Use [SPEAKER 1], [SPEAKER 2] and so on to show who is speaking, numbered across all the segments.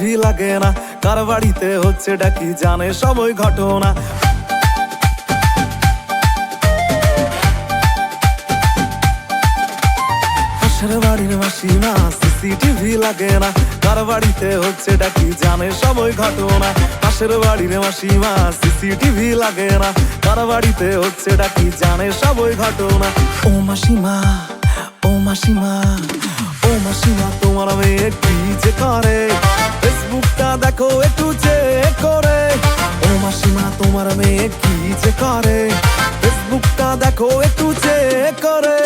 [SPEAKER 1] CCTV লাগে না, কার বাড়িতে হচ্ছে ডাকি জানে সবই ঘটনা। পাশের বাড়ির মাসিমা সিসিটিভি লাগে না, কার বাড়িতে হচ্ছে ডাকি জানে সবই ঘটনা। পাশের বাড়ির মাসিমা সিসিটিভি লাগে না, কার বাড়িতে হচ্ছে ডাকি জানে সবই ঘটনা। ও মাসিমা, ও মাসিমা, ও মাসিমা তোমার মেয়ে কি যে করে, ফেসবুকটা দেখো একটু চেক করে। ও মাসিমা তোমার মেয়ে কি যে করে, ফেসবুকটা দেখো একটু চেক করে।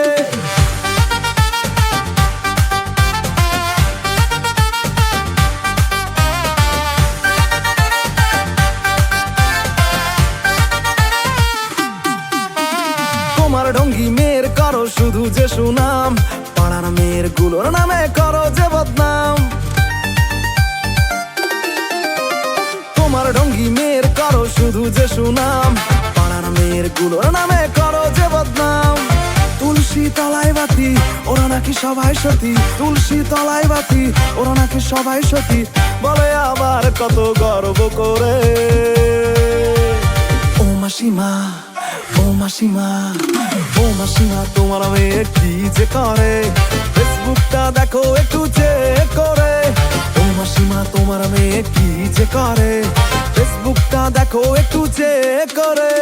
[SPEAKER 1] তোমার ঢঙ্গি মেয়ের করো শুধু যে সুনাম, পাড়ার মেয়ের গুলোর নামে করো যে বদনাম। তোমার ঢঙ্গি মেয়ের করো শুধু যে সুনাম, পাড়ার মেয়ের গুলোর নামে করো যে বদনাম। তুলসী তলায় বাতি ওরা নাকি সবাই সতী, তুলসী তলায় বাতি ওরা নাকি সবাই সতী, বলে আবার কত গর্ব করে। ও মাসিমা, ও মাসিমা, ও মাসিমা তোমার মেয়ে কি যে করে, ফেসবুকটা দেখো একটু চেক করে। ও মাসিমা তোমার মেয়ে কি যে করে, ফেসবুকটা দেখো একটু চেক করে।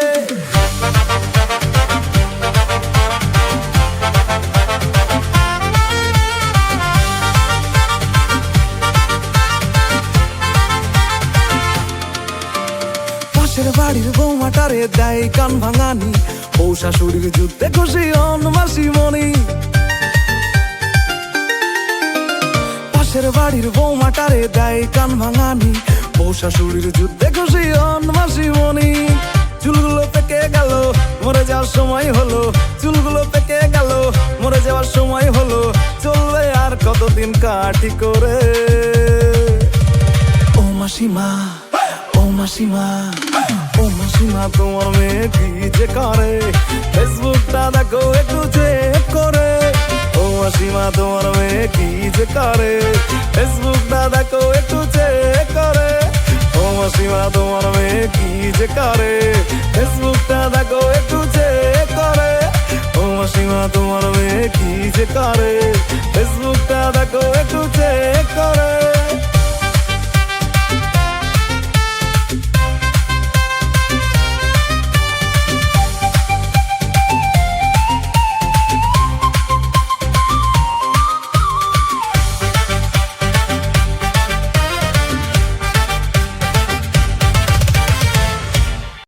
[SPEAKER 1] পাশের বাড়ির বৌমাটারে দেয় কান ভাঙানি, বউ শাশুড়ির যুদ্ধে খুশি হন মাসিমণি। পাশের বাড়ির বৌমাটারে দেয় কান ভাঙানি, বউ শাশুড়ির যুদ্ধে খুশি হন মাসিমণি। চুলগুলো পেকে গেল মরে যাওয়ার সময় হলো, চুলগুলো পেকে গেল মরে যাওয়ার সময় হলো, চলবে আর কতদিন কাটি করে। ও মাসিমা, ও মাসিমা, ও মাসিমা তোমার মেয়ে কি যে করে, ফেসবুকটা দেখো একটু চেক করে। ও মাসিমা তোমার মেয়ে কি যে করে, ফেসবুকটা দেখো একটু চেক করে। ও মাসিমা তোমার মেয়ে কি যে করে, ফেসবুকটা দেখো একটু চেক করে। ও মাসিমা তোমার মেয়ে কি যে করে, ফেসবুকটা দেখো একটু চেক করে।